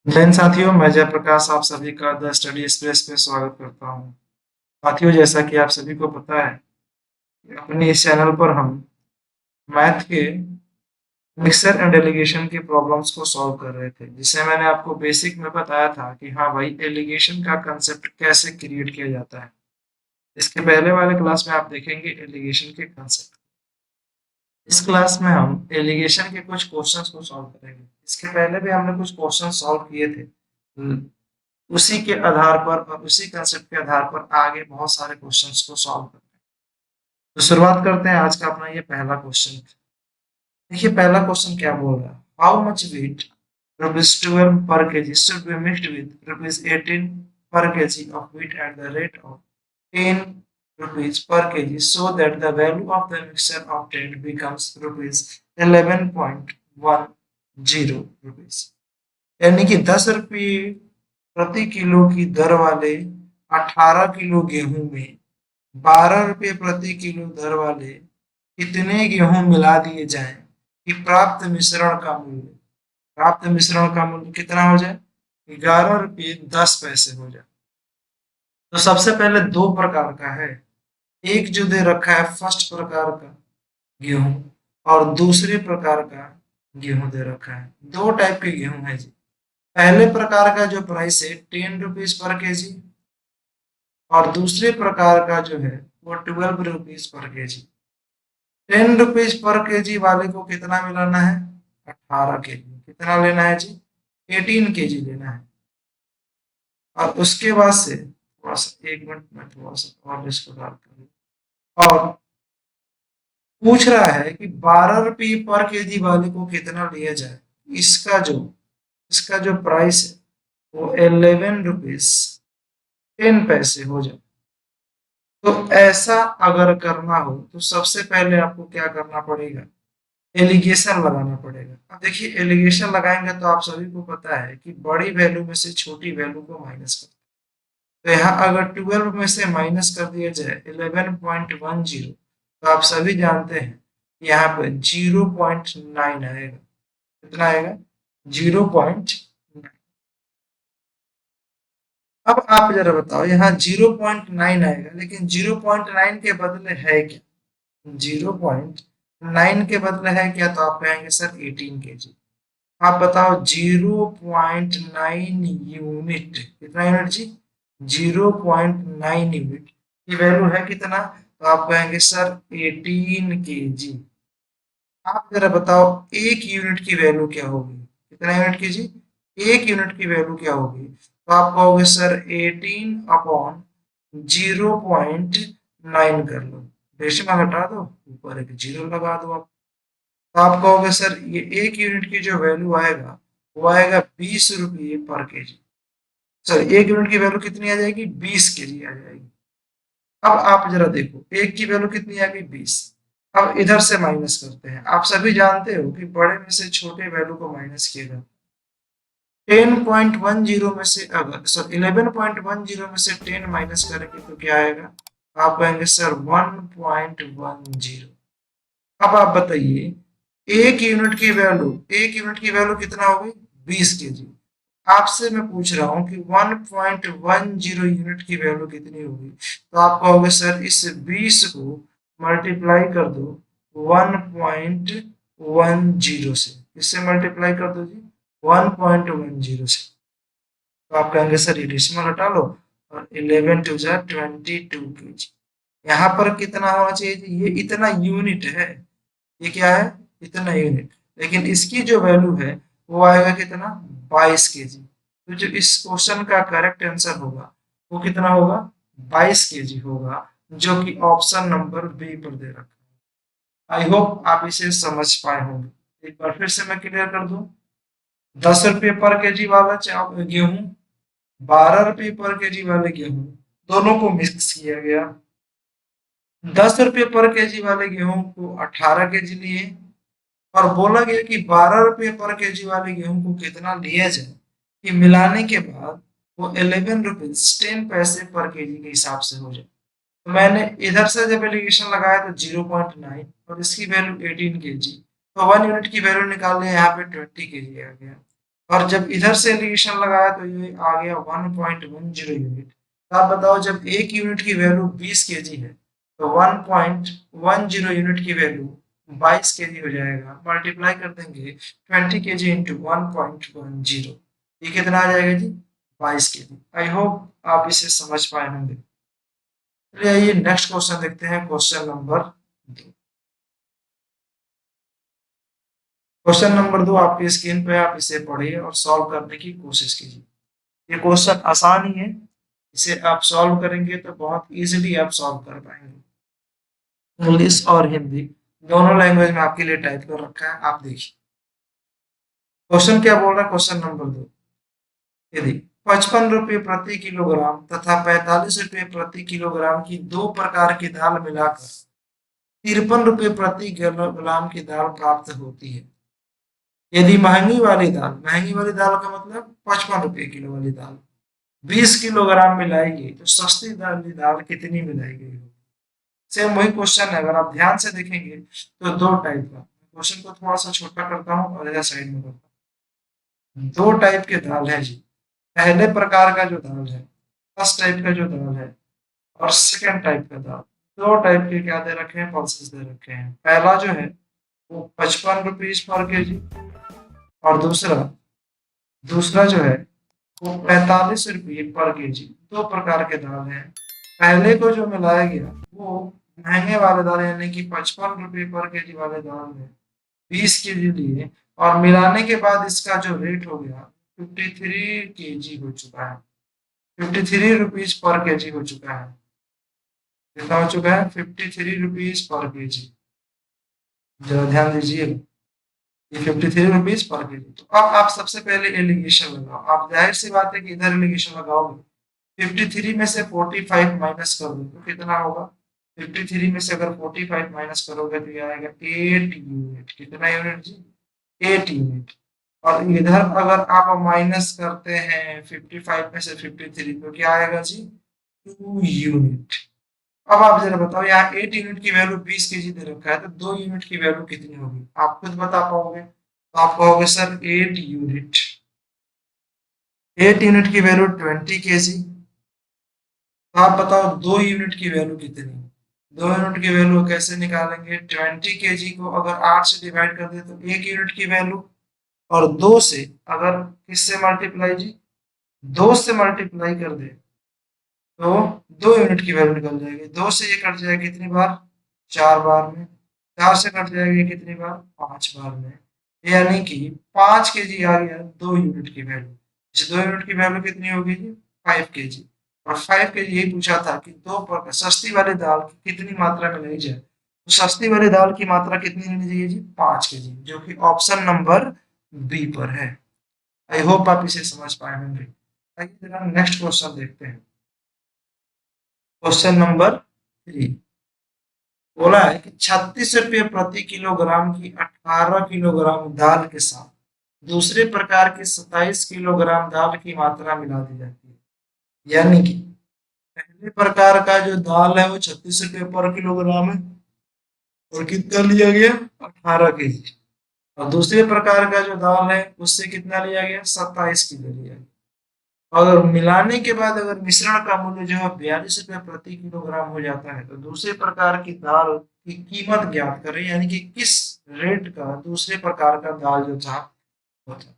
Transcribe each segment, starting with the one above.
जय हिंद साथियों, मैं जयप्रकाश आप सभी का द स्टडी एक्सप्रेस पे स्वागत करता हूँ। साथियों, जैसा कि आप सभी को पता है कि अपने इस चैनल पर हम मैथ के मिक्सर एंड एलिगेशन के प्रॉब्लम्स को सॉल्व कर रहे थे, जिसे मैंने आपको बेसिक में बताया था कि हाँ भाई, एलिगेशन का कंसेप्ट कैसे क्रिएट किया जाता है। इसके पहले वाले क्लास में आप देखेंगे एलिगेशन के कंसेप्ट। इस क्लास में हम एलिगेशन के कुछ क्वेश्चंस को सॉल्व करेंगे। इसके पहले भी हमने कुछ क्वेश्चन सॉल्व किए थे। उसी के आधार पर और उसी कंसेप्ट के आधार पर आगे बहुत सारे क्वेश्चंस को सॉल्व करते हैं। तो शुरुआत करते हैं आज का अपना ये पहला क्वेश्चन। देखिए पहला क्वेश्चन क्या बोल रहा है, हाउ मच वेट रुपीज 12 पर KG should be mixed with rupees 18 पर KG of wheat at the rate of 10 rupees per kg so that the value of the mixture obtained becomes rupees 11.10 rupees। यानी कि 10 रुपये प्रति kilo की दर वाले 18 kilo गेहूं में 12 रुपये प्रति किलो दर वाले कितने गेहूं मिला दिए जाएं कि प्राप्त मिश्रण का मूल्य कितना हो जाए, 11 रुपये 10 पैसे हो जाए। तो सबसे पहले दो प्रकार का है, एक जो दे रखा है फर्स्ट प्रकार का गेहूं और दूसरे प्रकार का गेहूं दे रखा है। दो टाइप के गेहूं है जी। पहले प्रकार का जो प्राइस है 10 रुपीज पर केजी और दूसरे प्रकार का जो है वो 12 rupees per KG. 10 rupees per KG वाले को कितना मिलाना है, 18 केजी। कितना लेना है जी, 18 केजी लेना है। और उसके बाद से थोड़ा सा, एक मिनट में थोड़ा सा और इसको डाल कर, और पूछ रहा है कि 12 रुपये पर केजी वाले को कितना लिया जाए। इसका जो प्राइस है वो 11 रुपीज 10 पैसे हो जाए। तो ऐसा अगर करना हो तो सबसे पहले आपको क्या करना पड़ेगा, एलिगेशन लगाना पड़ेगा। अब देखिए एलिगेशन लगाएंगे तो आप सभी को पता है कि बड़ी वैल्यू में से छोटी वैल्यू को माइनस कर, तो यहाँ अगर 12 में से माइनस कर दिया जाए 11.10, तो आप सभी जानते हैं यहाँ पे 0.9 आएगा। कितना आएगा, 0.9। अब आप जरा बताओ, यहाँ 0.9 आएगा लेकिन 0.9 के बदले है क्या, 0.9 के बदले है क्या, तो आप कहेंगे सर 18 केजी। आप बताओ 0.9 यूनिट, कितना यूनिट जी, 0.9 यूनिट की वैल्यू है कितना, तो आप कहेंगे सर 18 केजी। आप जरा बताओ एक यूनिट की वैल्यू क्या होगी, कितना यूनिट की जी, एक यूनिट की वैल्यू क्या होगी, तो आप कहोगे सर 18/0.9 कर लो, डेसिमल हटा दो, ऊपर एक जीरो लगा दो आप। तो आप कहोगे सर ये एक यूनिट की जो वैल्यू आएगा वो आएगा 20 रुपये पर केजी। सर एक यूनिट की वैल्यू कितनी आ जाएगी, 20 केजी आ जाएगी। अब आप जरा देखो एक की वैल्यू कितनी आ गई, 20। अब इधर से माइनस करते हैं। आप सभी जानते हो कि बड़े में से छोटे वैल्यू को माइनस किया जाता है। 10.10 में से अगर सर 11.10 में से 10 माइनस करेंगे तो क्या आएगा, आप कहेंगे सर 1.10। अब आप बताइए एक यूनिट की वैल्यू कितना हो गई, 20 केजी। आपसे मैं पूछ रहा हूँ कि 1.10 यूनिट की वैल्यू कितनी होगी, तो आप कहोगे सर इस 20 को मल्टीप्लाई कर दो 1.10 से। इससे मल्टीप्लाई कर दो जी 1.10 से। तो आप कहेंगे सर ये डेसिमल हटा लो, और 11 टू जा 22 केजी। यहाँ पर कितना होना चाहिए जी, ये इतना यूनिट है, ये क्या है, इतना यूनिट। लेकिन इसकी जो वैल्यू है वो आएगा कितना, 22 केजी। तो जो इस क्वेश्चन का करेक्ट आंसर होगा वो कितना होगा, 22 केजी होगा, जो कि ऑप्शन नंबर बी पर दे रखा है। आई होप आप इसे समझ पाए होंगे। एक बार फिर से मैं क्लियर कर दूं, 10 रुपये पर केजी वाला गेहूं, 12 रुपये पर केजी वाले गेहूं, दोनों को मिक्स किया गया। 10 रुपये पर केजी वाले गेहूं को 18 केजी लिए, और बोला गया कि 12 रुपये पर केजी वाले गेहूं को कितना लिया जाए कि मिलाने के बाद वो 11 रुपीज 10 पैसे पर केजी के हिसाब से हो जाए। तो मैंने इधर से जब एलिगेशन लगाया तो 0.9 और इसकी वैल्यू 18 केजी, तो 1 यूनिट की वैल्यू निकालने यहाँ पे 20 केजी आ गया। और जब इधर से एलिगेशन लगाया तो ये आ गया 1.10 यूनिट। तो आप बताओ जब एक यूनिट की वैल्यू 20 केजी है तो 1.10 यूनिट की वैल्यू 22 केजी हो जाएगा। मल्टीप्लाई कर देंगे 20 केजी इंटू 1.10, ये कितना आ जाएगा जी 22 केजी। आई होप आप इसे समझ पाए होंगे। चलिए आइए नेक्स्ट क्वेश्चन देखते हैं, क्वेश्चन नंबर 2। क्वेश्चन नंबर 2 आपकी स्क्रीन पे, आप इसे पढ़िए और सॉल्व करने की कोशिश कीजिए। ये क्वेश्चन आसान ही है, इसे आप सॉल्व करेंगे तो बहुत इजीली आप सॉल्व कर पाएंगे। इंग्लिश और हिंदी दोनों लैंग्वेज में आपके लिए टाइप कर रखा है, आप देखिए क्वेश्चन क्या बोल रहा है। क्वेश्चन नंबर 2, यदि 55 रुपये प्रति किलोग्राम तथा 45 रुपये प्रति किलोग्राम की दो प्रकार की दाल मिलाकर 53 रुपये प्रति किलोग्राम की दाल प्राप्त होती है, यदि महंगी वाली दाल का मतलब 55 रुपये किलो वाली दाल 20 किलोग्राम मिलाई गई तो सस्ती वाली दाल कितनी मिलाई गई होगी। सेम वही क्वेश्चन है, अगर आप ध्यान से देखेंगे तो दो टाइप का क्वेश्चन को थोड़ा सा छोटा करता हूँ और इधर साइड में करता हूँ। दो टाइप के दाल है जी। पहले प्रकार का जो दाल है, फर्स्ट टाइप का जो दाल है, और सेकंड टाइप का दाल, दो टाइप के क्या दे रखे हैं, पल्सेस दे रखे हैं। पहला जो है वो 55 रुपीज पर केजी, और दूसरा दूसरा जो है वो 45 रुपये पर केजी। दो प्रकार के दाल हैं। पहले को जो मिलाया गया वो महंगे वाले दाल यानी कि 55 रुपये पर केजी वाले दाल में 20 केजी लिए, और मिलाने के बाद इसका जो रेट हो गया 53 केजी हो चुका है। 53 रुपीज पर केजी हो चुका है। कितना हो चुका है, 53 रुपीज पर केजी। जरा ध्यान दीजिए, ये 53 रुपीज पर केजी। तो अब आप सबसे पहले एलिगेशन लगाओ। आप जाहिर सी बात है कि इधर एलिगेशन लगाओगे, 53 में से 45 माइनस कर दो तो कितना होगा। 53 में से अगर 45 माइनस करोगे तो ये आएगा 8 यूनिट। कितना यूनिट जी, 8 यूनिट। और इधर अगर आप माइनस करते हैं 55 में से 53 तो क्या आएगा जी, 2 यूनिट। अब आप जरा बताओ, यहाँ 8 यूनिट की वैल्यू 20 केजी दे रखा है तो 2 यूनिट की वैल्यू कितनी होगी, आप खुद बता पाओगे। तो आप कहोगे सर 8 यूनिट, 8 यूनिट की वैल्यू 20 केजी। तो आप बताओ 2 यूनिट की वैल्यू कितनी। 2 यूनिट की वैल्यू कैसे निकालेंगे, 20 केजी को अगर 8 से डिवाइड कर दे तो 1 यूनिट की वैल्यू, और 2 से अगर किससे मल्टीप्लाई जी, 2 से मल्टीप्लाई कर दे तो 2 यूनिट की वैल्यू निकल जाएगी। 2 से ये कट जाएगा कितनी बार, 4 बार में। 4 से कट जाएगी कितनी बार, 5 बार में। यानी कि 5 केजी आ गया 2 यूनिट की वैल्यू। इस 2 यूनिट की वैल्यू कितनी होगी जी, 5 केजी। और 5 केजी यही पूछा था कि दो प्रकार सस्ती वाली दाल की कितनी मात्रा में ली जाए, तो सस्ती वाली दाल की मात्रा कितनी लेनी चाहिए जी, 5 केजी, जो कि ऑप्शन नंबर बी पर है। आई होप आप इसे समझ पाए होंगे। आइए जरा नेक्स्ट क्वेश्चन देखते हैं। क्वेश्चन नंबर 3 बोला है कि 36 रुपये प्रति किलोग्राम की 18 किलोग्राम दाल के साथ दूसरे प्रकार की 27 किलोग्राम दाल की मात्रा मिला दी जाती है। यानी कि पहले प्रकार का जो दाल है वो 36 रुपये पर किलोग्राम है, और कितना लिया गया, 18 केजी। और दूसरे प्रकार का जो दाल है उससे कितना लिया गया, 27 किलो लिया गया। अगर मिलाने के बाद अगर मिश्रण का मूल्य जो है 42 रुपये प्रति किलोग्राम हो जाता है तो दूसरे प्रकार की दाल की कीमत ज्ञात करें, यानी कि किस रेट का दूसरे प्रकार का दाल जो था वो था।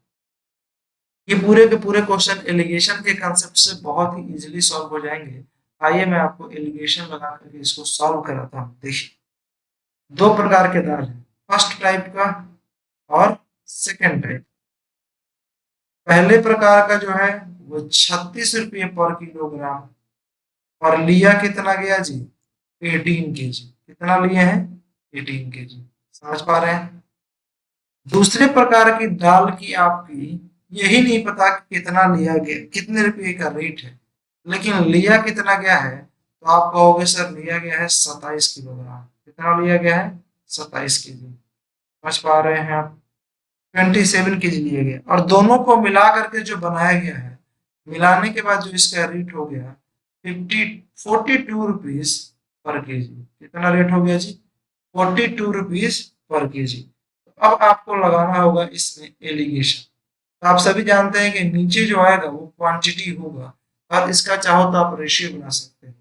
ये पूरे के पूरे क्वेश्चन एलिगेशन के कंसेप्ट से बहुत ही इजीली सॉल्व हो जाएंगे। आइए मैं आपको एलिगेशन लगा करके इसको सॉल्व कराता हूँ। देखिए दो प्रकार के दाल है, फर्स्ट टाइप का और सेकेंड टाइप। पहले प्रकार का जो है वो 36 रुपये पर किलोग्राम, और लिया कितना गया जी, 18 केजी। कितना लिए हैं, 18 केजी। समझ पा रहे हैं। दूसरे प्रकार की दाल की आपकी यही नहीं पता कि कितना लिया गया, कितने रुपए का रेट है, लेकिन लिया कितना गया है तो आप कहोगे सर लिया गया है 27 किलोग्राम। कितना लिया गया है, 27 केजी। समझ पा रहे हैं आप। 27 केजी लिया गया, और दोनों को मिला करके जो बनाया गया है, मिलाने के बाद जो इसका रेट हो गया 42 रुपीज पर केजी। कितना रेट हो गया जी, 42 रुपीज पर केजी। अब आपको लगाना होगा इसमें एलिगेशन। तो आप सभी जानते हैं कि नीचे जो आएगा वो क्वांटिटी होगा, और इसका चाहो तो आप रेशियो बना सकते हो।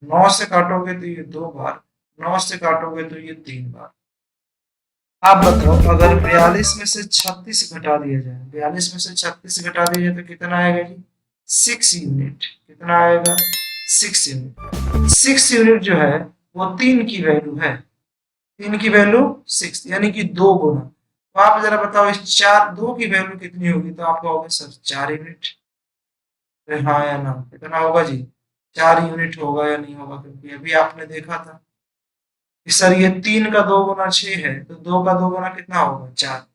9 से काटोगे तो ये 2 बार, 9 से काटोगे तो ये 3 बार। आप बताओ अगर 42 में से 36 घटा दिया जाए, 42 में से 36 घटा दिया जाए तो कितना आएगा जी? 6 यूनिट। कितना आएगा? 6 यूनिट। 6 यूनिट जो है वो 3 की वैल्यू है, 3 की वैल्यू 6 यानी कि 2 गुना। तो आप जरा बताओ इस 4 2 की वैल्यू कितनी होगी? तो आप कहोगे सर 4 यूनिट। अरे हाँ या ना, कितना होगा जी? 4 यूनिट होगा या नहीं होगा? क्योंकि अभी आपने देखा था कि सर ये 3 का 2 गुना 6 है, तो 2 का 2 गुना कितना होगा? 4।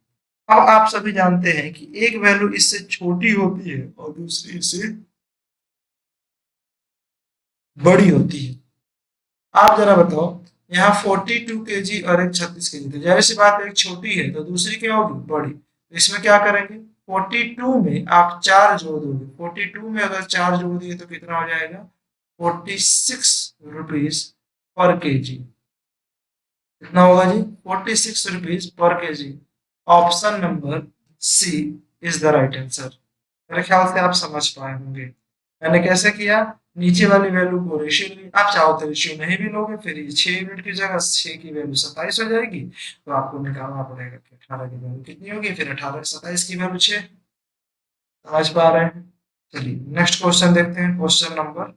अब आप सभी जानते हैं कि एक वैल्यू इससे छोटी होती है और दूसरी इससे बड़ी होती है। आप जरा बताओ, यहाँ 42 केजी और एक 36 केजी, तो जाहिर सी बात है एक छोटी है तो दूसरी क्या होगी? बड़ी। तो इसमें क्या करेंगे? 42 में आप 4 जोड़ दोगे, 42 में अगर 4 जोड़ दिए तो कितना हो जाएगा? 46 रुपीज पर केजी। कितना होगा जी? 46 rupees per KG. Option number C is the right answer. मेरे ख्याल से आप समझ पाए होंगे मैंने कैसे किया। नीचे वाली वैल्यू को रेशियो ली, आप चाहो तो रेशियो नहीं भी लोगे, फिर ये 6 यूनिट की जगह 6 की वैल्यू 27 हो जाएगी। तो आपको निकालना पड़ेगा कि 18 की वैल्यू कितनी होगी, फिर 18 27 की वैल्यू 6। समझ पा रहे हैं? चलिए नेक्स्ट क्वेश्चन देखते हैं, क्वेश्चन नंबर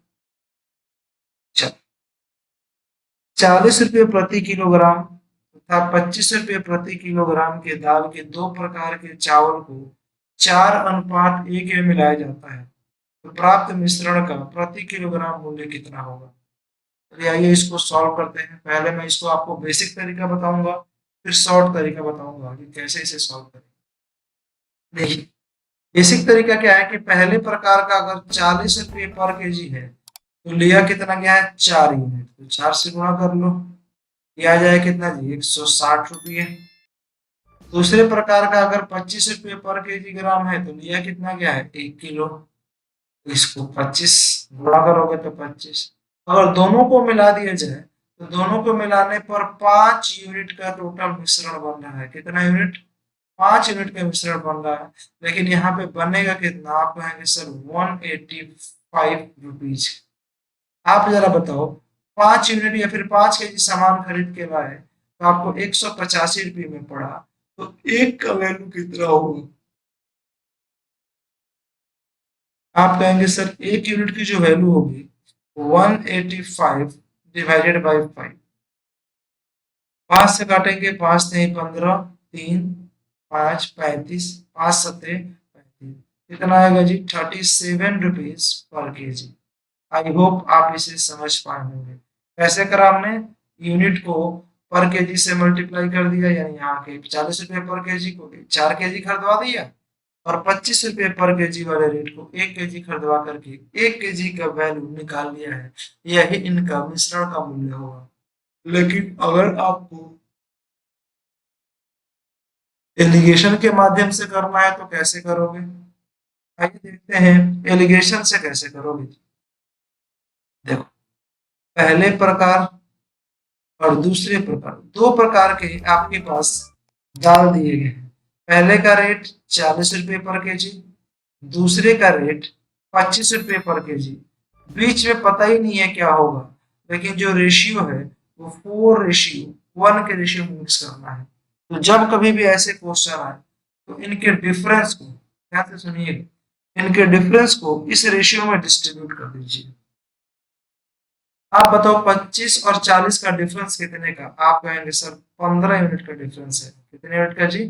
40 रुपये प्रति किलोग्राम तथा 25 रुपये प्रति किलोग्राम के दाल के दो प्रकार के चावल को 4:1 में मिलाया जाता है, तो प्राप्त मिश्रण का प्रति किलोग्राम मूल्य कितना होगा? चलिए आइए इसको सॉल्व करते हैं। पहले मैं इसको आपको बेसिक तरीका बताऊंगा, फिर शॉर्ट तरीका बताऊंगा कि कैसे इसे सॉल्व करें। देखिए बेसिक तरीका क्या है कि पहले प्रकार का अगर 40 रुपये पर केजी है तो लिया कितना गया है? 4 यूनिट, तो 4 से गुणा कर लो, ये आ जाए कितना जी? 160 रुपये। दूसरे प्रकार का अगर 25 रुपये पर केजी ग्राम है तो लिया कितना गया है? 1 किलो। तो इसको 25 गुणा करोगे तो 25। अगर दोनों को मिला दिया जाए तो दोनों को मिलाने पर 5 यूनिट का टोटल मिश्रण बन रहा है। कितना यूनिट? 5 यूनिट का मिश्रण बन रहा है। लेकिन यहाँ पे बनेगा कितना? आप कहेंगे सर 185 रुपीज। आप जरा बताओ 5 यूनिट या फिर 5 केजी सामान खरीद के लाए तो आपको 185 रुपये में पड़ा, तो एक का वैल्यू कितना होगा? आप कहेंगे सर एक यूनिट की जो वैल्यू होगी 185 डिवाइडेड बाई 5। 5 से काटेंगे, 5 नहीं 15, 3 5 35, 5 सत्ते 35। कितना आएगा जी? 37 rupees per KG. I hope आप इसे समझ पाए होंगे। कैसे करा हमने? यूनिट को पर केजी से मल्टीप्लाई कर दिया, यानी यहाँ के 40 रुपये पर केजी को 4 केजी खरीदवा दिया, और 25 रुपये पर केजी वाले रेट को 1 केजी खरीदवा करके 1 केजी का वैल्यू निकाल लिया है। यही इनका मिश्रण का मूल्य होगा। लेकिन अगर आपको एलिगेशन के माध्यम से करना है तो कैसे करोगे? आइए देखते हैं एलिगेशन से कैसे करोगे। देखो पहले प्रकार और दूसरे प्रकार, दो प्रकार के आपके पास दाल दिए गए हैं। पहले का रेट 40 रुपये पर केजी, दूसरे का रेट 25 रुपये पर केजी। बीच में पता ही नहीं है क्या होगा, लेकिन जो रेशियो है वो 4:1 के रेशियो में मिक्स करना है। तो जब कभी भी ऐसे क्वेश्चन आए तो इनके डिफरेंस को, ध्यान से सुनिएगा, इनके डिफरेंस को इस रेशियो में डिस्ट्रीब्यूट कर दीजिए। आप बताओ 25 और 40 का डिफरेंस कितने का? आप कहेंगे सर 15 यूनिट का डिफरेंस है। कितने यूनिट का जी?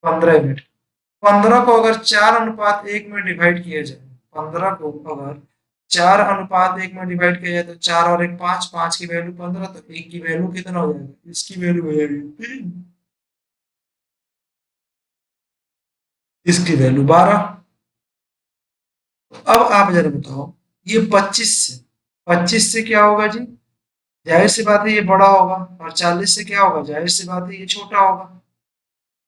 15 यूनिट। 15 को अगर 4:1 में डिवाइड किया जाए, 15 को अगर 4:1 में डिवाइड किया जाए तो 4 और 1 5, 5 की वैल्यू 15, तो 1 की वैल्यू कितना हो जाएगा? इसकी वैल्यू हो जाएगी 3, इसकी वैल्यू 12। अब आप जरा बताओ ये 25 से क्या होगा जी? जाहिर सी बात है ये बड़ा होगा, और 40 से क्या होगा? जाहिर सी बात है ये छोटा होगा।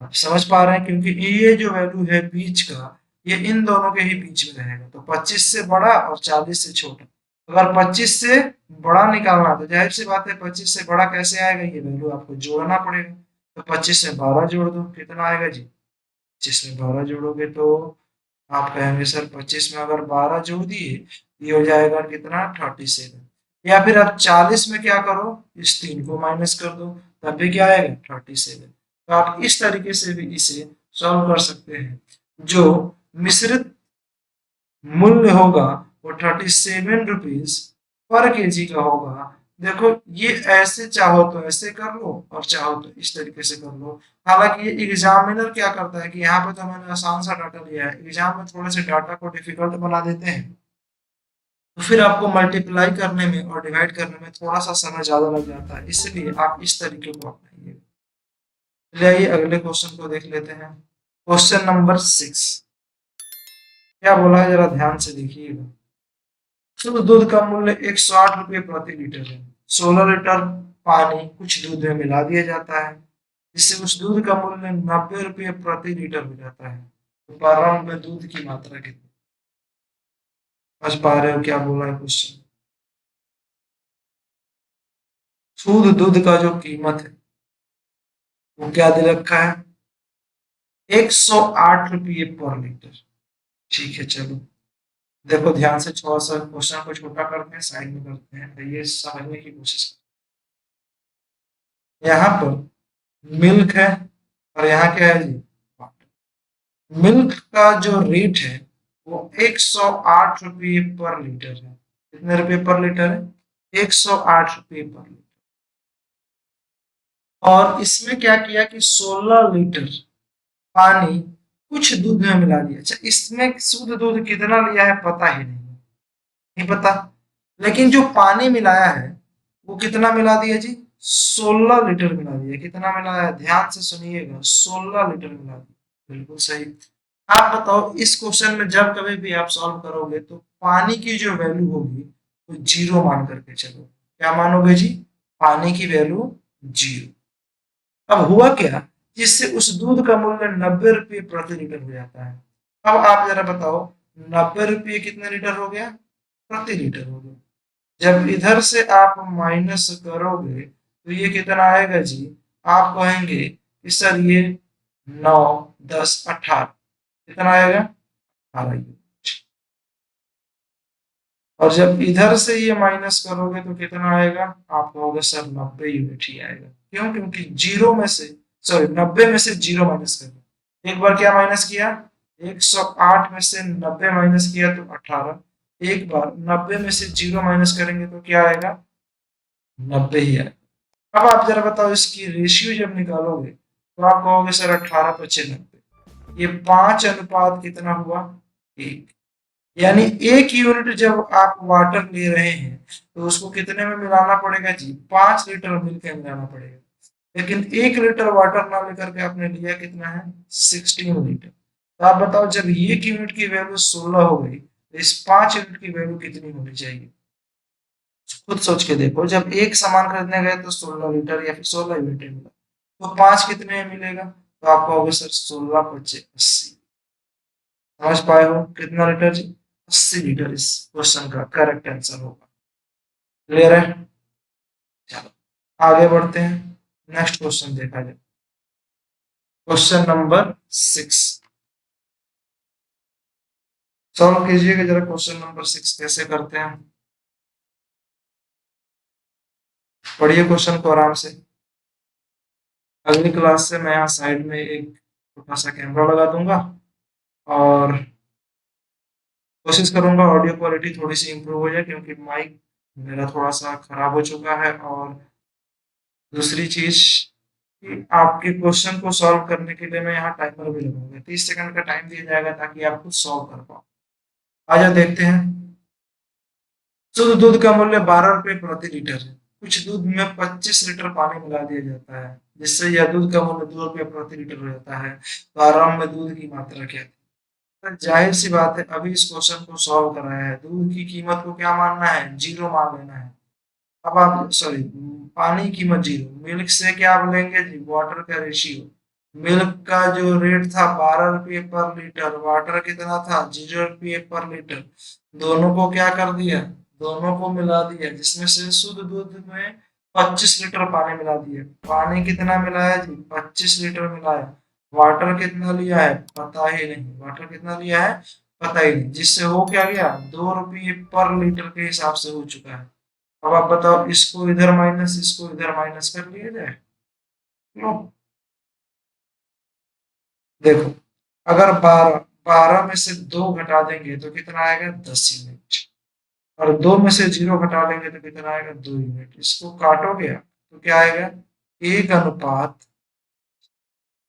आप समझ पा रहे हैं? क्योंकि ये जो वैल्यू है बीच का, ये इन दोनों के ही बीच में रहेगा। तो 25 से बड़ा और 40 से छोटा। अगर 25 से बड़ा निकालना तो जाहिर सी बात है 25 से बड़ा कैसे आएगा? ये वैल्यू आपको जोड़ना पड़ेगा। तो 25 से 12 जोड़ दो, कितना आएगा जी? 25 में 12 जोड़ोगे तो आप कहेंगे सर 25 में अगर 12 जोड़ दिए ये हो जाएगा कितना 37। या फिर आप 40 में क्या करो, इस 3 को माइनस कर दो, तब भी क्या आएगा 37। तो आप इस तरीके से भी इसे सॉल्व कर सकते हैं। जो मिश्रित मूल्य होगा वो 37 रुपीज पर केजी का होगा। देखो ये ऐसे चाहो तो ऐसे कर लो और चाहो तो इस तरीके से कर लो। हालांकि ये एग्जामिनर क्या करता है कि यहाँ पे तो मैंने आसान सा डाटा लिया है, एग्जाम में थोड़े से डाटा को डिफिकल्ट बना देते हैं, तो फिर आपको मल्टीप्लाई करने में और डिवाइड करने में थोड़ा सा समय ज्यादा लग जाता है, इसलिए आप इस तरीके को अपनाइए। चलिए आइए अगले क्वेश्चन को देख लेते हैं। क्वेश्चन नंबर 6 क्या बोला है जरा ध्यान से देखिएगा। शुद्ध दूध का मूल्य 108 रुपये प्रति लीटर है। 16 लीटर पानी कुछ दूध में मिला दिया जाता है, जिससे उस दूध का मूल्य 90 रुपये प्रति लीटर हो जाता है। तो प्रारंभ में दूध की मात्रा कितनी? समझ पा रहे हो क्या बोला है क्वेश्चन? शुद्ध दूध का जो कीमत है वो क्या दे रखा है, 108 रुपये पर लीटर। ठीक है चलो देखो ध्यान से, थोड़ा सा क्वेश्चन को छोटा करते हैं, साइड में करते हैं, ये समझने की कोशिश करें। यहाँ पर मिल्क है और यहाँ क्या है जी, मिल्क का जो रेट है वो 108 रुपये पर लीटर है। कितने रुपए पर लीटर है, 108 रुपये पर लीटर। और इसमें क्या किया कि 16 लीटर पानी कुछ दूध में मिला दिया। अच्छा इसमें शुद्ध दूध कितना लिया है पता ही नहीं, नहीं पता, लेकिन जो पानी मिलाया है वो कितना मिला दिया जी, 16 लीटर मिला दिया। कितना मिलाया, ध्यान से सुनिएगा, 16 लीटर मिला दिया, बिल्कुल सही। आप बताओ इस क्वेश्चन में जब कभी भी आप सॉल्व करोगे तो पानी की जो वैल्यू होगी वो जीरो मान करके चलो। क्या मानोगे जी, पानी की वैल्यू जीरो। अब हुआ क्या, जिससे उस दूध का मूल्य 90 रुपये प्रति लीटर हो जाता है। अब आप जरा बताओ 90 रुपये कितने लीटर हो गया, प्रति लीटर हो गया। जब इधर से आप माइनस करोगे तो ये कितना आएगा जी, आप कहेंगे कि सर ये 9 10 18, कितना आएगा 18। और जब इधर से ये माइनस करोगे तो कितना आएगा, आप कहोगे सर 90 यूनिट ही आएगा। क्यों, क्योंकि जीरो में से, सॉरी 90 में से जीरो माइनस करना। एक बार क्या माइनस किया, 108 में से 90 माइनस किया तो 18। एक बार 90 में से जीरो माइनस करेंगे तो क्या आएगा, 90 ही आएगा। अब आप जरा बताओ इसकी रेशियो जब निकालोगे तो आप कहोगे सर 18/90, ये 5 अनुपात कितना हुआ, 1। यानी 1 यूनिट जब आप वाटर ले रहे हैं तो उसको कितने में मिलाना पड़ेगा जी, 5 लीटर मिलकर मिलाना पड़ेगा। लेकिन 1 लीटर वाटर ना लेकर के आपने लिया कितना है, 16 लीटर। तो आप बताओ जब 1 यूनिट की वैल्यू 16 हो गई तो इस 5 यूनिट की वैल्यू कितनी होनी चाहिए, खुद सोच के देखो। जब एक सामान खरीदने गए तो 16 लीटर या फिर 16 यूनिट मिला, तो 5 कितने में मिलेगा, तो आप कहोगे सर 16 × 5 = 80। समझ पाए हो कितना लीटर जी, 80 लीटर इस क्वेश्चन का करेक्ट आंसर होगा। क्लियर है, चलो आगे बढ़ते हैं, नेक्स्ट क्वेश्चन देखा जाए। क्वेश्चन नंबर 6 सॉल्व कीजिएगा जरा। क्वेश्चन नंबर 6 कैसे करते हैं, पढ़िए क्वेश्चन को आराम से। अगली क्लास से मैं यहाँ साइड में एक छोटा सा कैमरा लगा दूंगा और कोशिश करूंगा ऑडियो क्वालिटी थोड़ी सी इंप्रूव हो जाए, क्योंकि माइक मेरा थोड़ा सा खराब हो चुका है। और दूसरी चीज कि आपके क्वेश्चन को सॉल्व करने के लिए मैं यहाँ टाइमर भी लगाऊंगा, 30 सेकंड का टाइम दिया जाएगा ताकि आप खुद सॉल्व कर पाओ। आजा देखते हैं। शुद्ध दूध का मूल्य 12 रुपये प्रति लीटर है। कुछ दूध में 25 लीटर पानी मिला दिया जाता है, जिससे यह दूध का मूल्य 2 रुपये प्रति लीटर हो जाता है। तो आराम में दूध की मात्रा क्या थी। तो जाहिर सी बात है अभी इस क्वेश्चन को सॉल्व कराया है, दूध की कीमत को क्या मानना है, जीरो मान लेना है। अब आप सॉरी, पानी की कीमत जीरो, मिल्क से क्या आप लेंगे जी, वाटर का रेशियो। मिल्क का जो रेट था 12 रुपये पर लीटर, वाटर कितना था 0 रुपये पर लीटर। दोनों को क्या कर दिया, दोनों को मिला दिया, जिसमें से शुद्ध दूध में 25 लीटर पानी मिला दिया। पानी कितना मिलाया जी, 25 लीटर मिलाया। वाटर कितना लिया है पता ही नहीं, वाटर कितना लिया है पता ही नहीं, जिससे हो क्या गया 2 रुपये पर लीटर के हिसाब से हो चुका है। अब आप बताओ इसको इधर माइनस इसको इधर माइनस कर लिया जाए। लो देखो, अगर 12 में से 2 घटा देंगे तो कितना आएगा 10 यूनिट, और 2 में से 0 घटा लेंगे तो कितना आएगा 2 यूनिट। इसको काटोगे आप तो क्या आएगा 1 अनुपात,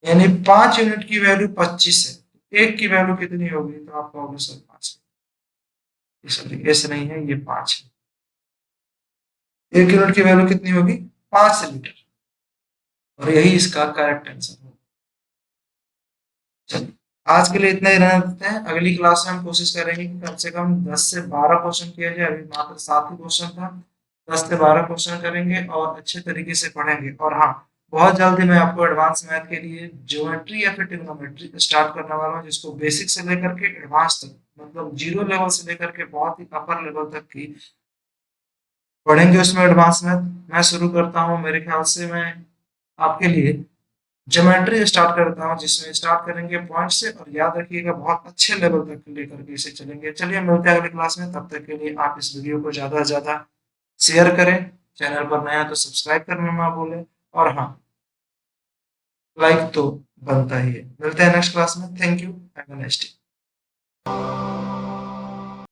यानी 5 यूनिट की वैल्यू 25 है, एक की वैल्यू कितनी होगी तो आप कहोगे सर 5। सॉरी ऐसे नहीं है, ये 5 है, 1 यूनिट की वैल्यू कितनी होगी 5 लीटर, और यही इसका करेक्ट आंसर होगा। चलिए आज के लिए इतना ही रहने देते हैं, अगली क्लास में हम कोशिश करेंगे कि कम से कम 10 से 12 क्वेश्चन किया जाए, अभी मात्र 7 ही क्वेश्चन था, 10 से 12 क्वेश्चन करेंगे और अच्छे तरीके से पढ़ेंगे। और हाँ, बहुत जल्दी मैं आपको एडवांस मैथ के लिए ज्योमेट्री या फिर ट्रिग्नोमेट्री स्टार्ट करने वाला हूँ, जिसको बेसिक से लेकर के एडवांस तक, मतलब जीरो लेवल से लेकर के बहुत ही अपर लेवल तक की पढ़ेंगे, उसमें एडवांस मैथ। मैं शुरू करता हूँ, मेरे ख्याल से मैं आपके लिए ज्योमेट्री स्टार्ट करता हूँ, जिसमें स्टार्ट करेंगे पॉइंट से, और याद रखिएगा बहुत अच्छे लेवल तक लेकर के इसे चलेंगे। चलिए मिलते हैं अगली क्लास में, तब तक के लिए आप इस वीडियो को ज्यादा से ज्यादा शेयर करें, चैनल पर नया तो सब्सक्राइब करना ना भूलें, और हाँ लाइक तो बनता ही है। मिलते हैं नेक्स्ट क्लास में, thank you, have a nice day.